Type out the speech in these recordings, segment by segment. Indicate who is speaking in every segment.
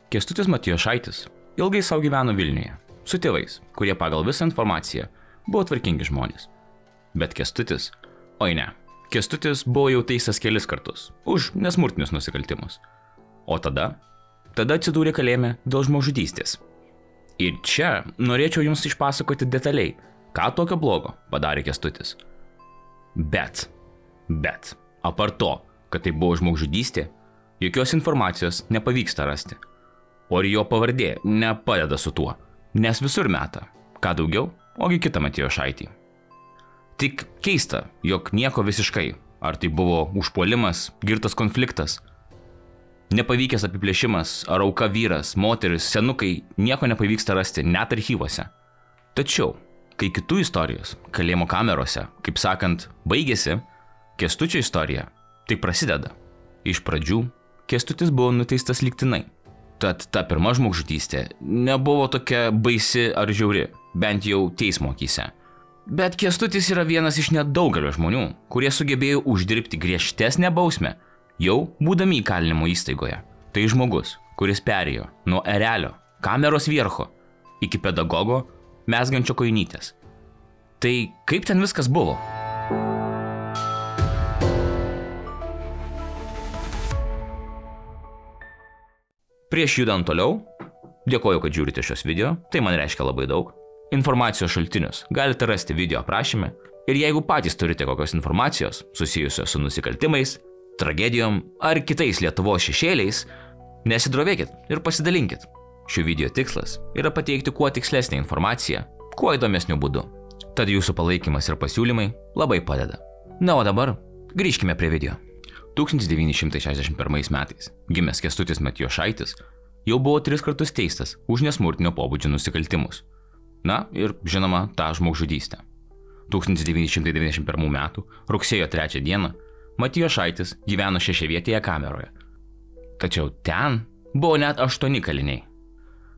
Speaker 1: Kęstutis Matijošaitis ilgai savo gyveno Vilniuje, su tėvais, kurie pagal visą informaciją buvo tvarkingi žmonės. Bet Kęstutis, oi ne, Kęstutis buvo jau teistas kelis kartus už nesmurtinius nusikaltimus. O tada atsidūrė kalėjime dėl žmogžudystės. Ir čia norėčiau jums išpasakoti detaliai, ką tokio blogo padarė Kęstutis. Bet, apart to, kad tai buvo žmogžudystė, jokios informacijos nepavyksta rasti. O ir jo pavardė nepadeda su tuo, nes visur meta, ką daugiau, ogi kitą Matijošaitį. Tik keista, jog nieko visiškai, ar tai buvo užpuolimas, girtas konfliktas, nepavykęs apiplėšimas, ar auka vyras, moteris, senukai, nieko nepavyksta rasti net archyvuose. Tačiau, kai kitų istorijos kalėjimo kamerose, kaip sakant, baigėsi, Kęstučio istorija tik prasideda. Iš pradžių Kęstutis buvo nuteistas lygtinai. Tad ta pirma žmogžudystė nebuvo tokia baisi ar žiauri, bent jau teismo akyse. Bet Kęstutis yra vienas iš nedaugelio žmonių, kurie sugebėjo uždirbti griežtesnę bausmę, jau būdami įkalinimo įstaigoje. Tai žmogus, kuris perėjo nuo erelio, kameros viercho, iki pedagogo, mezgančio kojinytės. Tai kaip ten viskas buvo? Prieš judant toliau, dėkoju, kad žiūrite šios video, tai man reiškia labai daug. Informacijos šaltinius galite rasti video aprašyme ir jeigu patys turite kokios informacijos susijusios su nusikaltimais, tragedijom ar kitais Lietuvos šešėliais, nesidrovėkit ir pasidalinkit. Šių video tikslas yra pateikti kuo tikslesnę informaciją, kuo įdomesniu būdu. Tad jūsų palaikymas ir pasiūlymai labai padeda. Na, o dabar grįžkime prie video. 1961 metais gimęs Kęstutis Matijošaitis jau buvo 3 kartus teistas už nesmurtinio pobūdžio nusikaltimus. Na ir, žinoma, tą žmogžudystę. 1991 metų rugsėjo 3 dieną Matijošaitis gyveno šešiavietėje kameroje. Tačiau ten buvo net 8 kaliniai.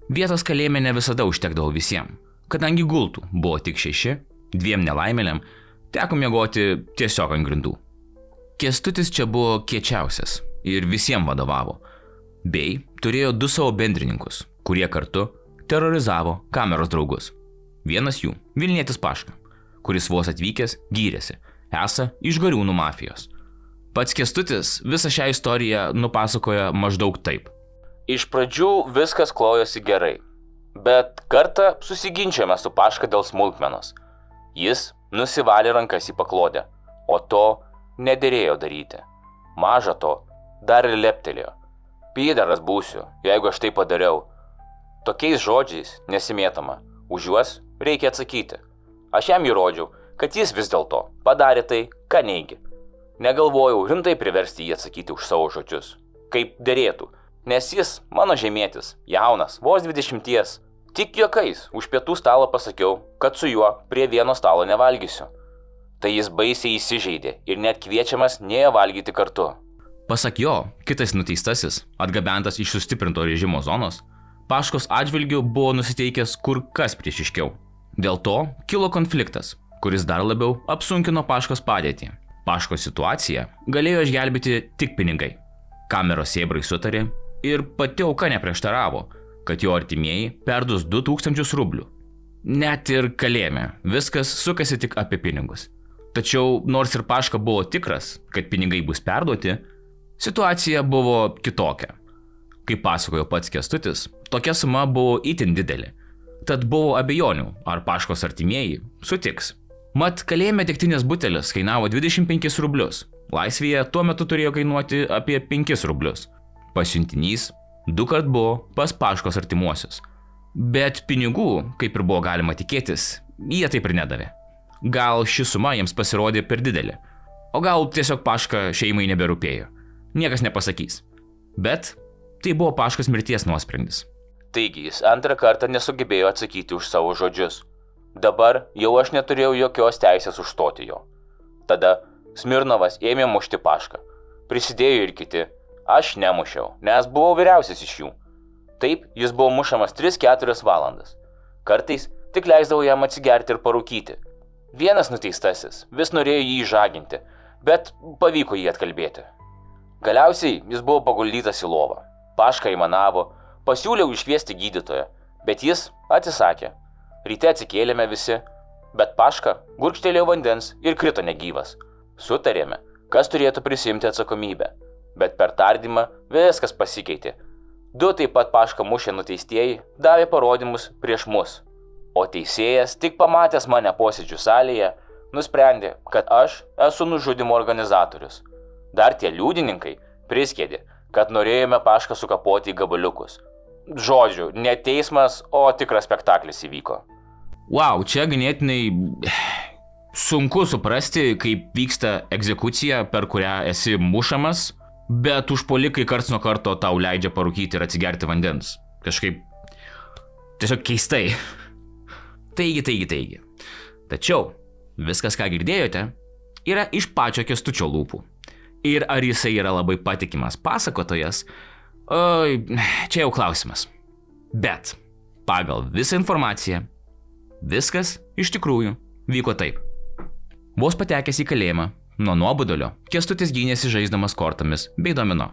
Speaker 1: Vietos kalėjime ne visada užtekdavo visiems, kadangi gultų buvo tik 6, 2 nelaimėliam teko miegoti tiesiog ant grindų. Kęstutis čia buvo kiečiausias ir visiems vadovavo, bei turėjo 2 savo bendrininkus, kurie kartu terorizavo kameros draugus. Vienas jų – Vilnietis Paška, kuris vos atvykęs gyrėsi, esą iš Gariūnų mafijos. Pats Kęstutis visą šią istoriją nupasakoja maždaug taip. Iš pradžių viskas klojosi gerai, bet kartą susiginčiame su Paška dėl smulkmenos. Jis nusivalė rankas į paklodę, o to nederėjo daryti. Maža to, dar ir leptelėjo. Pydaras būsiu, jeigu aš tai padariau. Tokiais žodžiais nesimėtama, už juos reikia atsakyti. Aš jam įrodžiau, kad jis vis dėlto padarė tai, ką neigi. Negalvojau rimtai priversti jį atsakyti už savo žodžius, kaip derėtų, nes jis mano žemietis, jaunas, vos 20. Tik juokais už pietų stalo pasakiau, kad su juo prie vieno stalo nevalgysiu. Tai jis baisiai įsižeidė ir net kviečiamas nėjo valgyti kartu. Pasak jo, kitas nuteistasis, atgabentas iš sustiprinto režimo zonos, Paškos atžvilgiu buvo nusiteikęs kur kas priešiškiau. Dėl to kilo konfliktas, kuris dar labiau apsunkino Paškos padėtį. Paškos situaciją galėjo išgelbėti tik pinigai. Kameros sėbrai sutarė ir pati auka neprieštaravo, kad jo artimieji perduos 2000 rublių. Net ir kalėjime viskas sukasi tik apie pinigus. Tačiau nors ir Paška buvo tikras, kad pinigai bus perduoti, situacija buvo kitokia. Kaip pasakojo pats Kęstutis, tokia suma buvo itin didelė. Tad buvo abejonių, ar Paškos artimieji sutiks. Mat kalėjime degtinės butelis kainavo 25 rublius. Laisvėje tuo metu turėjo kainuoti apie 5 rublius. Pasiuntinys 2 kart buvo pas Paškos artimuosius. Bet pinigų, kaip ir buvo galima tikėtis, jie taip ir nedavė. Gal ši suma jiems pasirodė per didelė, o gal tiesiog Paška šeimai neberūpėjo. Niekas nepasakys. Bet tai buvo Paškos mirties nuosprendis. Taigi jis antrą kartą nesugebėjo atsakyti už savo žodžius. Dabar jau aš neturėjau jokios teisės užstoti jo. Tada Smirnovas ėmė mušti Pašką. Prisidėjo ir kiti. Aš nemušiau, nes buvau vyriausias iš jų. Taip, jis buvo mušamas 3-4 valandas. Kartais tik leisdavo jam atsigerti ir parūkyti. Vienas nuteistasis vis norėjo jį žaginti, bet pavyko jį atkalbėti. Galiausiai jis buvo paguldytas į lovą. Paška aimanavo, Pasiūliau iškviesti gydytoją, bet jis atsisakė. Ryte atsikėlėme visi, bet Paška gurkštelėjo vandens ir krito negyvas. Sutarėme, kas turėtų prisimti atsakomybę, bet per tardymą viskas pasikeitė. 2 taip pat Pašką mušę nuteistieji davė parodymus prieš mus, o teisėjas, tik pamatęs mane posėdžių salėje, nusprendė, kad aš esu nužudymo organizatorius. Dar tie liudininkai priskiedė, kad norėjome Pašką sukapoti į gabaliukus. Žodžiu, ne teismas, o tikras spektaklis įvyko. Wow, čia ganėtinai sunku suprasti, kaip vyksta egzekucija, per kurią esi mušamas, bet užpuolikai karts nuo karto tau leidžia parūkyti ir atsigerti vandens. Kažkaip tiesiog keistai. Taigi. Tačiau viskas, ką girdėjote, yra iš pačio Kęstučio lūpų. Ir ar jisai yra labai patikimas pasakotojas, čia jau klausimas. Bet pagal visą informaciją, viskas iš tikrųjų vyko taip. Vos patekęs į kalėjimą, nuo nuobodulio, Kęstutis gynėsi žaisdamas kortomis bei domino.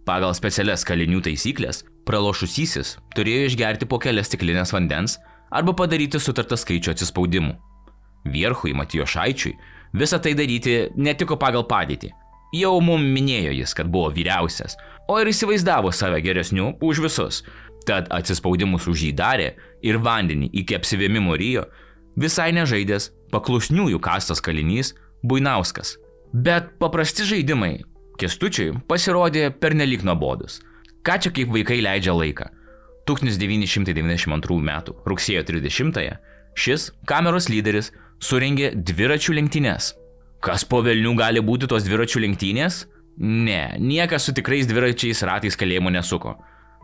Speaker 1: Pagal specialias kalinių taisyklės, pralošusysis turėjo išgerti po kelias stiklinės vandens arba padaryti sutartą skaičių atsispaudimų. Vierchui Matijošaičiui visą tai daryti netiko pagal padėtį. Jau mum minėjo jis, kad buvo vyriausias, o ir įsivaizdavo save geresniu už visus. Tad atsispaudimus už jį darė ir vandenį iki apsivėmimo rijo visai nežaidęs paklusniųjų kastos kalinys Buinauskas. Bet paprasti žaidimai Kęstučiui pasirodė pernelyg nuobodus. Ką čia kaip vaikai leidžia laiką? 1992 m. rugsėjo 30-ąją šis kameros lyderis surengė dviračių lenktynes. Kas po velnių gali būti tos dviračių lenktynės? Ne, niekas su tikrais dviračiais ratais kalėjimo nesuko.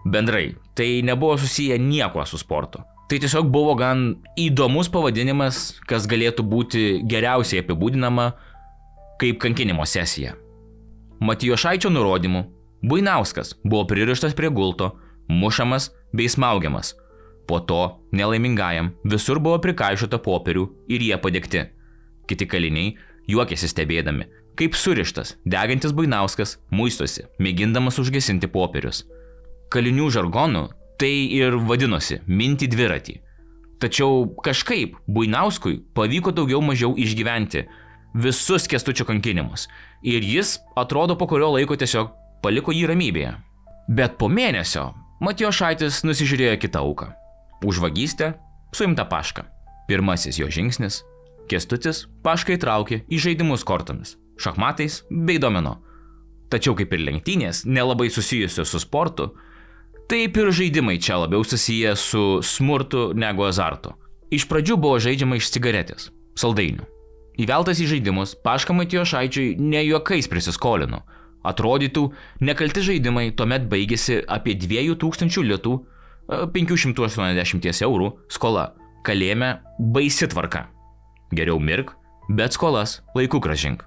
Speaker 1: Bendrai, tai nebuvo susiję nieko su sportu. Tai tiesiog buvo gan įdomus pavadinimas, kas galėtų būti geriausiai apibūdinama kaip kankinimo sesija. Matijošaičio nurodymu, Buinauskas buvo pririštas prie gulto, mušamas bei smaugiamas. Po to, nelaimingajam, visur buvo prikaišota popierių ir jie padegti. Kiti kaliniai juokėsi stebėdami, kaip surištas, degantis Buinauskas muistosi, mėgindamas užgesinti popierius. Kalinių žargonu tai ir vadinosi minti dviratį. Tačiau kažkaip Buinauskui pavyko daugiau mažiau išgyventi visus Kęstučio kankinimus ir jis, atrodo, po kurio laiko tiesiog paliko jį ramybėje. Bet po mėnesio Matijošaitis nusižiūrėjo kitą auką. Už vagystę suimta Paška. Pirmasis jo žingsnis – Kęstutis Pašką įtraukė į žaidimus kortomis, šachmatais bei domino. Tačiau kaip ir lenktynės nelabai susijusios su sportu, taip ir žaidimai čia labiau susiję su smurtu negu azartu. Iš pradžių buvo žaidžiama iš cigaretės, saldainių. Įveltas į žaidimus, Paška Matijošaičiui ne juokais prisiskolino. Atrodytų, nekalti žaidimai tuomet baigėsi apie 2000 litų, 580 eurų skola. Kalėjime baisi tvarka. Geriau mirk, bet skolas laiku grąžink.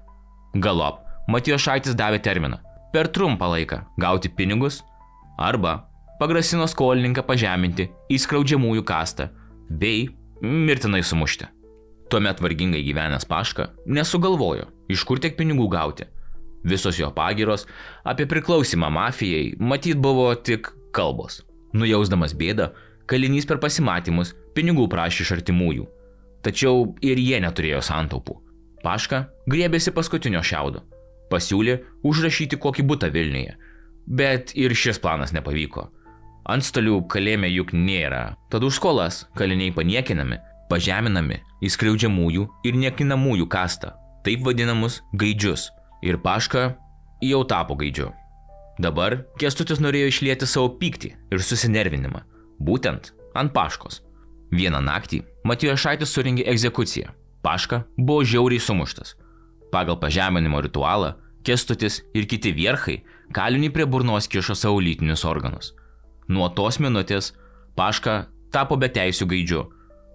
Speaker 1: Galop Matijošaitis davė terminą per trumpą laiką gauti pinigus arba pagrasino skolininką pažeminti į skriaudžiamųjų kastą bei mirtinai sumušti. Tuomet vargingai gyvenęs Paška nesugalvojo, iš kur tiek pinigų gauti. Visos jo pagyros apie priklausimą mafijai matyt buvo tik kalbos. Nujausdamas bėdą, kalinys per pasimatymus pinigų prašė iš artimųjų. Tačiau ir jie neturėjo santaupų. Paška griebėsi paskutinio šiaudo. Pasiūlė užrašyti kokį butą Vilniuje. Bet ir šis planas nepavyko. Antstolių kalėjime juk nėra. Tad už skolas kaliniai paniekinami, pažeminami į skriaudžiamųjų ir niekinamųjų kastą, taip vadinamus gaidžius. Ir Paška jau tapo gaidžiu. Dabar Kęstutis norėjo išlieti savo pyktį ir susinervinimą, būtent ant Paškos. Vieną naktį Matijošaitis surengė egzekuciją. Paška buvo žiauriai sumuštas. Pagal pažeminimo ritualą Kęstutis ir kiti vierchai kaliniui prie burnos kišo savo lytinius organus. Nuo tos minutės Paška tapo beteisiu gaidžiu,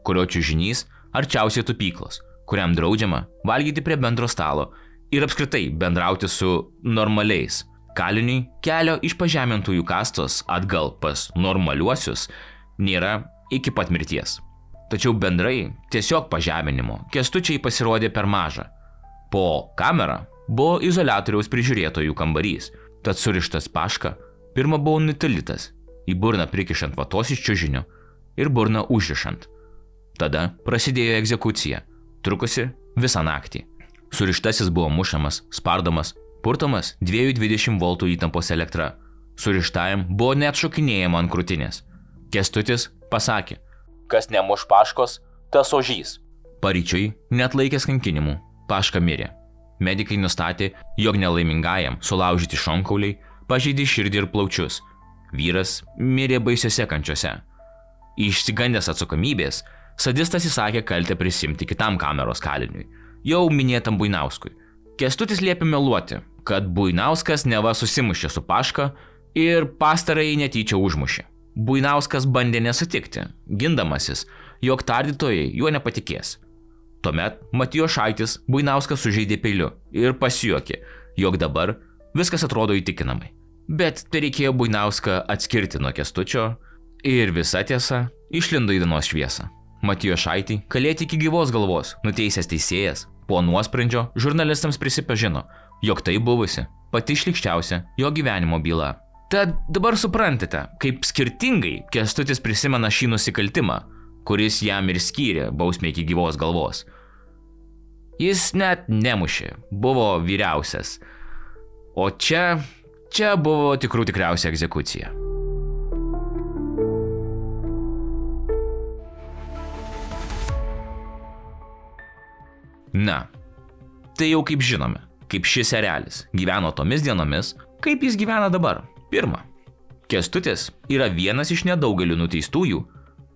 Speaker 1: kurio čiužinys arčiausiai tupyklos, kuriam draudžiama valgyti prie bendro stalo ir apskritai bendrauti su normaliais. Kaliniui kelio iš pažemintųjų kastos atgal pas normaliuosius nėra iki pat mirties. Tačiau bendrai tiesiog pažeminimo Kęstučiai pasirodė per maža. Po kamera buvo izoliatoriaus prižiūrėtojų kambarys, tad surištas Paška pirma buvo nutelytas į burną prikišant vatos iš čiužinio ir burną užrišant. Tada prasidėjo egzekucija, trukusi visą naktį. Surištasis buvo mušamas, spardomas, purtomas 220 voltų įtampos elektra. Surištajam buvo net šokinėjama ant krūtinės. Kęstutis pasakė, kas nemuš Paškos, tas ožys. Paryčiui, net laikęs kankinimų, Paška mirė. Medikai nustatė, jog nelaimingajam sulaužyti šonkauliai pažeidė širdį ir plaučius. Vyras mirė baisiose kančiose. Išsigandęs atsakomybės, sadistas įsakė kaltę prisimti kitam kameros kaliniui, jau minėtam Buinauskui. Kęstutis liepė meluoti, kad Buinauskas neva susimušė su Paška ir pastarąjį netyčia užmušė. Buinauskas bandė nesutikti, gindamasis, jog tardytojai juo nepatikės. Tuomet Matijošaitis Buinauską sužeidė peiliu ir pasijuokė, jog dabar viskas atrodo įtikinamai. Bet tereikėjo Buinauską atskirti nuo Kęstučio ir visa tiesa išlindo į dienos šviesą. Matijošaitį kalėti iki gyvos galvos nuteisęs teisėjas po nuosprendžio žurnalistams prisipažino, jog tai buvusi pati šlykščiausia jo gyvenimo byla. Tad dabar suprantate, kaip skirtingai Kęstutis prisimena šį nusikaltimą, kuris jam ir skyrė bausmę iki gyvos galvos. Jis net nemušė, buvo vyriausias. O čia buvo tikriausia egzekucija. Na, tai jau kaip žinome, kaip šis erelis gyveno tomis dienomis, kaip jis gyvena dabar. Pirma, Kęstutis yra vienas iš nedaugelių nuteistųjų,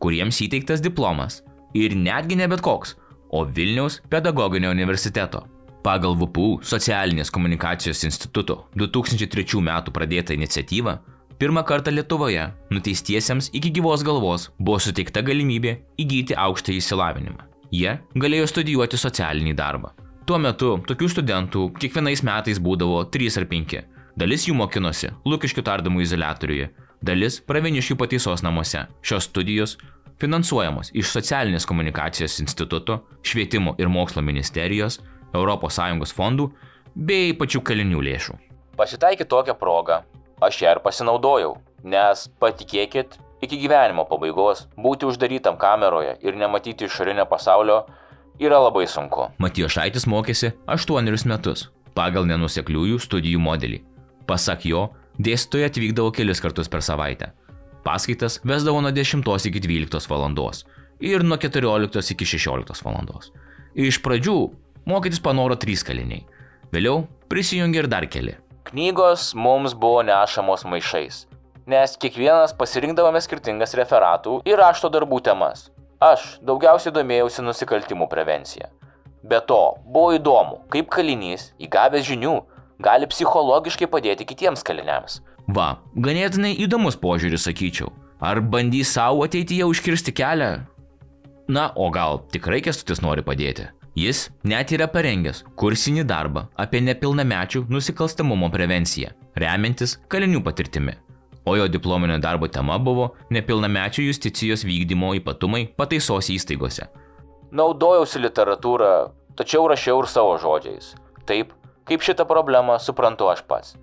Speaker 1: kuriems įteiktas diplomas ir netgi ne bet koks, o Vilniaus pedagoginio universiteto. Pagal VPU socialinės komunikacijos instituto 2003 metų pradėtą iniciatyvą, pirmą kartą Lietuvoje nuteistiesiems iki gyvos galvos buvo suteikta galimybė įgyti aukštąjį išsilavinimą. Jie galėjo studijuoti socialinį darbą. Tuo metu tokių studentų kiekvienais metais būdavo 3 ar 5. Dalis jų mokinosi Lukiškių tardymų izoliatoriuje, dalis Pravieniškių pataisos namuose. Šios studijos finansuojamos iš Socialinės komunikacijos instituto, Švietimo ir mokslo ministerijos, ES fondų bei pačių kalinių lėšų. Pasitaikė tokią progą, aš ją ir pasinaudojau, nes patikėkit, iki gyvenimo pabaigos būti uždarytam kameroje ir nematyti išorinio pasaulio yra labai sunku. Matijošaitis mokėsi 8 metus pagal nenusekliųjų studijų modelį. Pasak jo, dėstytojai atvykdavo kelis kartus per savaitę. Paskaitas vesdavo nuo 10 iki 12 valandos ir nuo 14 iki 16 valandos. Iš pradžių mokytis panoro 3 kaliniai, vėliau prisijungė ir dar keli. Knygos mums buvo nešamos maišais, nes kiekvienas pasirinkdavome skirtingas referatų ir rašto darbų temas. Aš daugiausiai domėjausi nusikaltimų prevencija. Be to, buvo įdomu, kaip kalinys, įgavęs žinių, gali psichologiškai padėti kitiems kaliniams. Va, ganėtinai įdomus požiūris, sakyčiau. Ar bandys savo ateityje užkirsti kelią? Na, o gal tikrai Kęstutis nori padėti? Jis net yra parengęs kursinį darbą apie nepilnamečių nusikalstamumo prevenciją, remiantis kalinių patirtimi. O jo diplominio darbo tema buvo nepilnamečių justicijos vykdymo ypatumai pataisos įstaigose. Naudojausi literatūrą, tačiau rašiau ir savo žodžiais. Taip, kaip šitą problemą suprantu aš pats.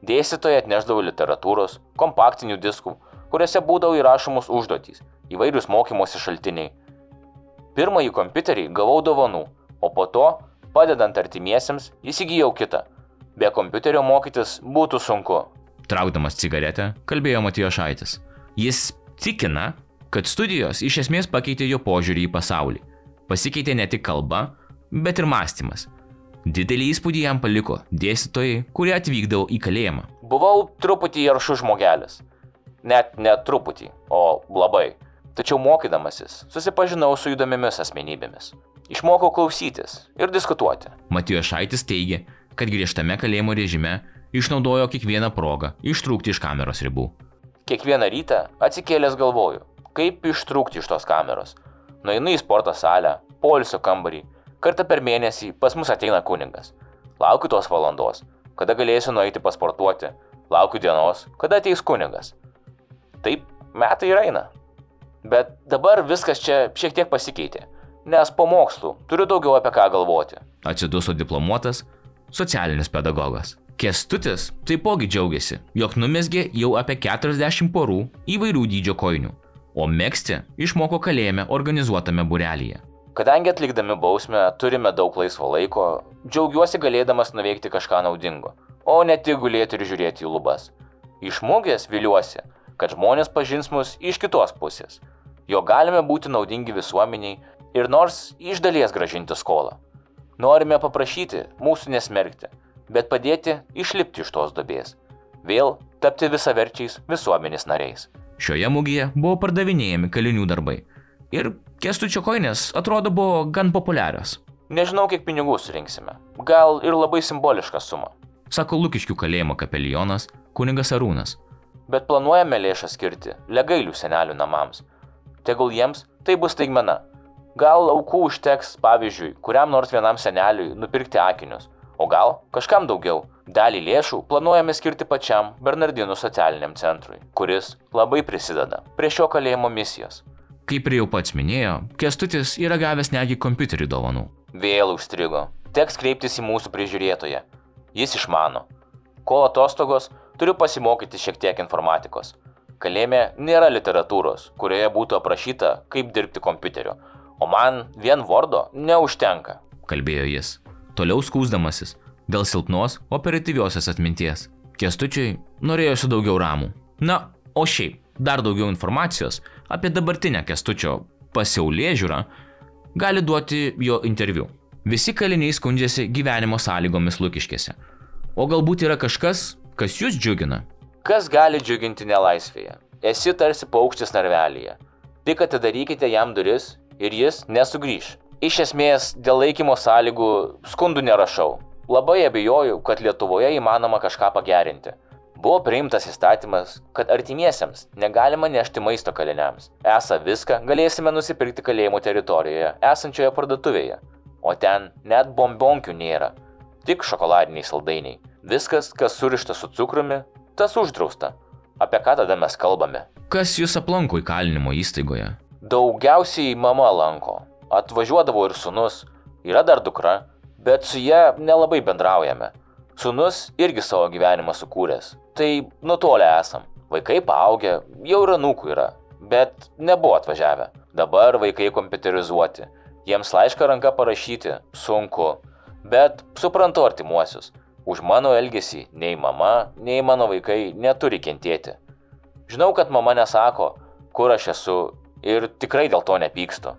Speaker 1: Dėstytojai atnešdavo literatūros, kompaktinių diskų, kuriuose būdavo įrašomos užduotys, įvairius mokymosi šaltiniai. Pirmąjį kompiuterį gavau dovanų, o po to, padedant artimiesiems, įsigijau kitą. Be kompiuterio mokytis būtų sunku. Traukdamas cigaretę, kalbėjo Matijošaitis. Jis tikina, kad studijos iš esmės pakeitė jo požiūrį į pasaulį. Pasikeitė ne tik kalba, bet ir mąstymas. Didelį įspūdį jam paliko dėstytojai, kurie atvykdavo į kalėjimą. Buvau truputį aršus žmogelis. Net ne truputį, o labai. Tačiau mokydamasis susipažinau su įdomiomis asmenybėmis. Išmokau klausytis ir diskutuoti. Matijošaitis teigė, kad griežtame kalėjimo režime išnaudojo kiekvieną progą ištrūkti iš kameros ribų. Kiekvieną rytą atsikėlęs galvoju, kaip ištrūkti iš tos kameros. Nueinu į sporto salę, poilsio kambarį. Kartą per mėnesį pas mus ateina kunigas. Laukiu tos valandos, kada galėsiu nueiti pasportuoti. Laukiu dienos, kada ateis kunigas. Taip, metai ir eina. Bet dabar viskas čia šiek tiek pasikeitė, nes po mokslų turiu daugiau apie ką galvoti. Atsiduso diplomuotas socialinis pedagogas. Kęstutis taipogi džiaugiasi, jog numezgė jau apie 40 porų įvairių dydžio kojinių, o megzti išmoko kalėjime organizuotame būrelyje. Kadangi atlikdami bausmę turime daug laisvo laiko, džiaugiuosi galėdamas nuveikti kažką naudingo, o ne tik gulėti ir žiūrėti į lubas. Iš mugės viliuosi, kad žmonės pažins mus iš kitos pusės, jog galime būti naudingi visuomeniai ir nors iš dalies grąžinti skolą. Norime paprašyti mūsų nesmerkti, bet padėti išlipti iš tos duobės, vėl tapti visaverčiais visuomenės nariais. Šioje mugėje buvo pardavinėjami kalinių darbai ir Kęstučio kojinės atrodo buvo gan populiarios. Nežinau, kiek pinigų surinksime, gal ir labai simbolišką sumą, sako Lukiškių kalėjimo kapelionas kunigas Arūnas. Bet planuojame lėšą skirti Legailių senelių namams. Tegul jiems tai bus staigmena. Gal aukų užteks, pavyzdžiui, kuriam nors vienam seneliui nupirkti akinius, o gal kažkam daugiau. Dalį lėšų planuojame skirti pačiam Bernardinų socialiniam centrui, kuris labai prisideda prie šio kalėjimo misijos. Kaip ir jau pats minėjo, Kęstutis yra gavęs netgi kompiuterį dovanų. Vėl užstrigo. Teks kreiptis į mūsų prižiūrėtoją. Jis išmano. Kol atostogos, turiu pasimokyti šiek tiek informatikos. Kalėjime nėra literatūros, kurioje būtų aprašyta, kaip dirbti kompiuteriu, o man vien Wordo neužtenka, kalbėjo jis, toliau skųsdamasis dėl silpnos operatyviosios atminties. Kęstučiui norėjosi daugiau ramų. Na, o šiaip, dar daugiau informacijos apie dabartinę Kęstučio pasaulėžiūrą gali duoti jo interviu. Visi kaliniai skundžiasi gyvenimo sąlygomis Lukiškėse. O galbūt yra kažkas, kas jūs džiugina? Kas gali džiuginti nelaisvėje? Esi tarsi paukštis narvelyje. Tik atidarykite jam duris ir jis nesugrįš. Iš esmės, dėl laikymo sąlygų skundų nerašau. Labai abejoju, kad Lietuvoje įmanoma kažką pagerinti. Buvo priimtas įstatymas, kad artimiesiems negalima nešti maisto kaliniams. Esą viską galėsime nusipirkti kalėjimo teritorijoje esančioje parduotuvėje. O ten net bombonkių nėra. Tik šokoladiniai saldainiai. Viskas, kas surišta su cukrumi, tas uždrausta. Apie ką tada mes kalbame? Kas jūs aplanko įkalinimo įstaigoje? Daugiausiai mama lanko. Atvažiuodavo ir sūnus. Yra dar dukra, bet su ja nelabai bendraujame. Sūnus irgi savo gyvenimą sukūręs. Tai nutolę esam. Vaikai paaugę, jau ir anūkų yra, bet nebuvo atvažiavę. Dabar vaikai kompiuterizuoti. Jiems laišką ranka parašyti sunku, bet suprantu artimuosius. Už mano elgesį nei mama, nei mano vaikai neturi kentėti. Žinau, kad mama nesako, kur aš esu ir tikrai dėl to nepykstu.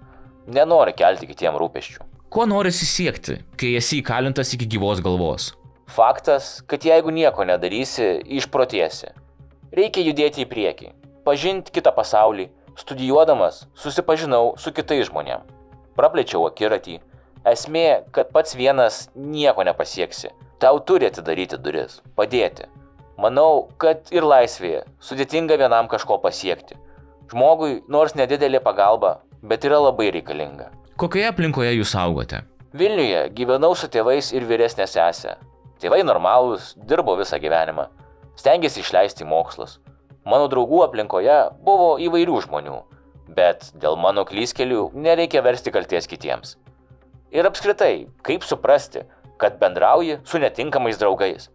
Speaker 1: Nenori kelti kitiem rūpesčių. Ko norisi siekti, kai esi įkalintas iki gyvos galvos? Faktas, kad jeigu nieko nedarysi, išprotėsi. Reikia judėti į priekį, pažinti kitą pasaulį. Studijuodamas susipažinau su kitais žmonėm. Praplėčiau akiratį. Esmė, kad pats vienas nieko nepasieksi. Tau turi atidaryti duris, padėti. Manau, kad ir laisvėje sudėtinga vienam kažko pasiekti. Žmogui nors nedidelė pagalba, bet yra labai reikalinga. Kokioje aplinkoje jūs augote? Vilniuje gyvenau su tėvais ir vyresnė sesė. Tėvai normalūs, dirbo visą gyvenimą. Stengėsi išleisti mokslus. Mano draugų aplinkoje buvo įvairių žmonių, bet dėl mano klystkelių nereikia versti kalties kitiems. Ir apskritai, kaip suprasti, kad bendrauji su netinkamais draugais?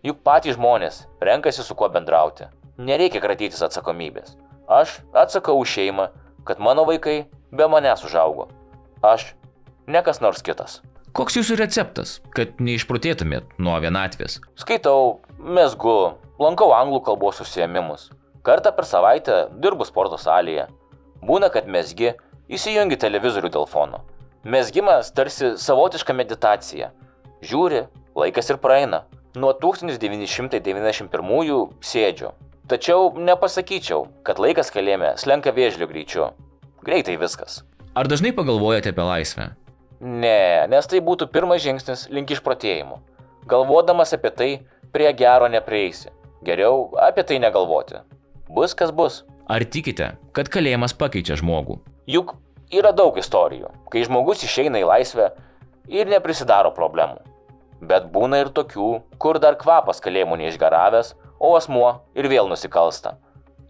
Speaker 1: Juk patys žmonės renkasi su kuo bendrauti. Nereikia kratytis atsakomybės. Aš atsakau už šeimą, kad mano vaikai be manęs užaugo. Aš, ne kas nors kitas. Koks jūsų receptas, kad neišprotėtumėt nuo vienatvės? Skaitau, mezgu, lankau anglų kalbos užsiėmimus. Kartą per savaitę dirbu sporto salėje. Būna, kad mezgi, įsijungi televizorių dėl fono. Mezgimas tarsi savotiška meditacija. Žiūri, laikas ir praeina. Nuo 1991 sėdžiu. Tačiau nepasakyčiau, kad laikas kalėjime slenka vėžliu greičiu. Greitai viskas. Ar dažnai pagalvojate apie laisvę? Ne, nes tai būtų pirmas žingsnis link išprotėjimų. Galvodamas apie tai, prie gero neprieisi. Geriau apie tai negalvoti. Bus kas bus. Ar tikite, kad kalėjimas pakeičia žmogų? Juk yra daug istorijų, kai žmogus išeina į laisvę ir neprisidaro problemų. Bet būna ir tokių, kur dar kvapas kalėjimų neišgaravęs, o asmuo ir vėl nusikalsta.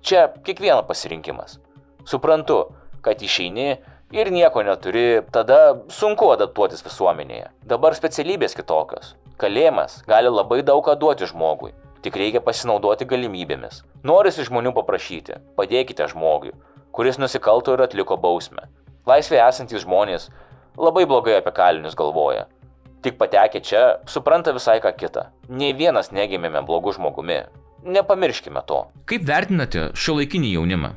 Speaker 1: Čia kiekvieno pasirinkimas. Suprantu, kad išeini ir nieko neturi, tada sunku adaptuotis visuomenėje. Dabar specialybės kitokios.
Speaker 2: Kalėjimas gali labai daug ką duoti žmogui, tik reikia pasinaudoti galimybėmis. Norisi žmonių paprašyti, padėkite žmogui, kuris nusikalto ir atliko bausmę. Laisvėje esantys žmonės labai blogai apie kalinius galvoja. Tik patekę čia, supranta visai ką kitą. Nei vienas negimėme blogų žmogumi. Nepamirškime to.
Speaker 1: Kaip vertinate šiuolaikinį jaunimą?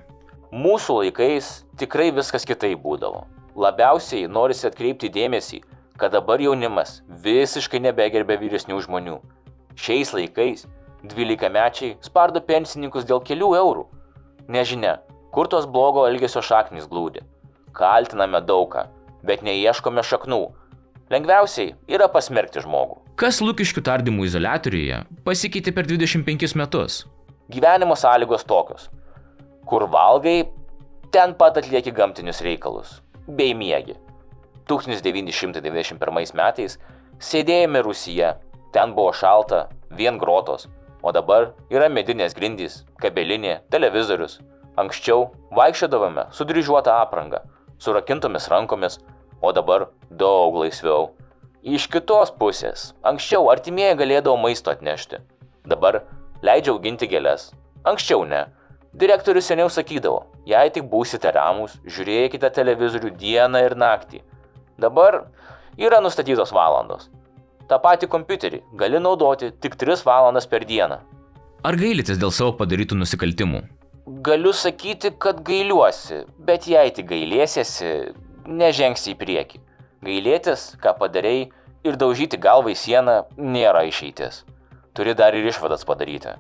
Speaker 2: Mūsų laikais tikrai viskas kitaip būdavo. Labiausiai norisi atkreipti dėmesį, kad dabar jaunimas visiškai nebegerbė vyresnių žmonių. Šiais laikais 12-mečiai spardo pensininkus dėl kelių eurų. Nežinia, kur tos blogo elgesio šaknys glūdi. Kaltiname daugą, bet neieškome šaknų. Lengviausiai yra pasmerkti žmogų.
Speaker 1: Kas Lukiškių tardymų izoliatoriuje pasikeitė per 25 metus?
Speaker 2: Gyvenimo sąlygos tokios. Kur valgai, ten pat atlieki gamtinius reikalus. Bei miegi. 1991 metais sėdėjome Rūsyje. Ten buvo šalta, vien grotos. O dabar yra medinės grindys, kabelinė, televizorius. Anksčiau vaikščiodavome su dryžuota apranga, su rakintomis rankomis, o dabar daug laisviau. Iš kitos pusės, anksčiau artimieji galėdavo maisto atnešti. Dabar leidžia auginti gėles. Anksčiau ne. Direktorius seniau sakydavo, jei tik būsite ramūs, žiūrėkite televizorių dieną ir naktį. Dabar yra nustatytos valandos. Ta patį kompiuterį gali naudoti tik 3 valandas per dieną.
Speaker 1: Ar gailitės dėl savo padarytų nusikaltimų?
Speaker 2: Galiu sakyti, kad gailiuosi, bet jei tik gailėsiesi, nežengsi į priekį. Gailėtis, ką padarei, ir daužyti galvą į sieną nėra išeitis. Turi dar ir išvadas padaryti.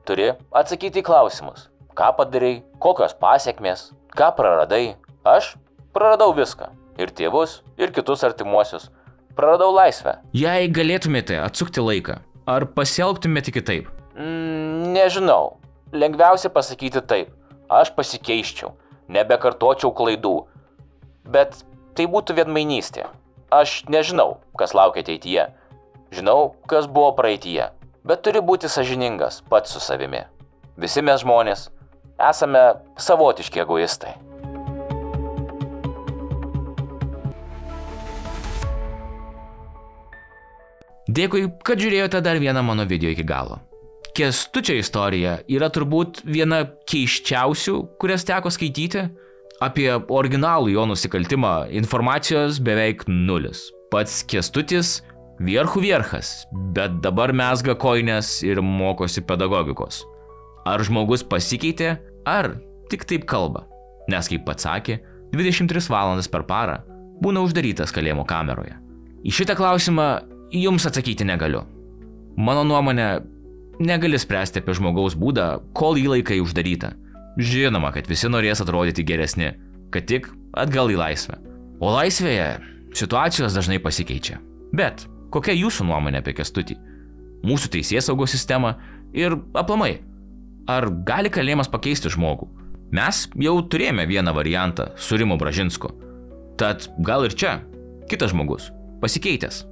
Speaker 2: Turi atsakyti į klausimus. Ką padarei, kokios pasekmės, ką praradai. Aš praradau viską. Ir tėvus, ir kitus artimuosius. Praradau laisvę.
Speaker 1: Jei galėtumėte atsukti laiką, ar pasielgtumėte kitaip?
Speaker 2: Nežinau. Lengviausia pasakyti taip. Aš pasikeiščiau. Nebekartočiau klaidų. Bet tai būtų veidmainystė. Aš nežinau, kas laukia ateityje. Žinau, kas buvo praeityje. Bet turi būti sąžiningas pats su savimi. Visi mes žmonės esame savotiški egoistai.
Speaker 1: Dėkui, kad žiūrėjote dar vieną mano video iki galo. Kęstučio istorija yra turbūt viena keisčiausių, kurias teko skaityti. Apie originalų jo nusikaltimą informacijos beveik nulis. Pats Kęstutis vierchų vierchas, bet dabar mezga kojines ir mokosi pedagogikos. Ar žmogus pasikeitė, ar tik taip kalba? Nes, kaip pats sakė, 23 valandas per parą būna uždarytas kalėjimo kameroje. Į šitą klausimą jums atsakyti negaliu. Mano nuomonė, negali spręsti apie žmogaus būdą, kol jį laikai uždaryta. Žinoma, kad visi norės atrodyti geresni, kad tik atgal į laisvę. O laisvėje situacijos dažnai pasikeičia. Bet kokia jūsų nuomonė apie Kęstutį? Mūsų teisėsaugos sistemą ir aplamai. Ar gali kalėjimas pakeisti žmogų? Mes jau turėjome vieną variantą su Rimu Bražinsku. Tad gal ir čia kitas žmogus, pasikeitęs.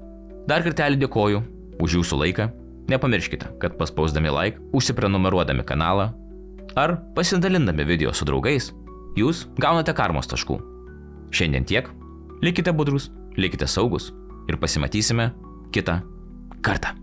Speaker 1: Dar kartelį dėkoju už jūsų laiką. Nepamirškite, kad paspausdami like, užsiprenumeruodami kanalą ar pasidalindami video su draugais, jūs gaunate karmos taškų. Šiandien tiek. Likite budrus, likite saugus ir pasimatysime kitą kartą.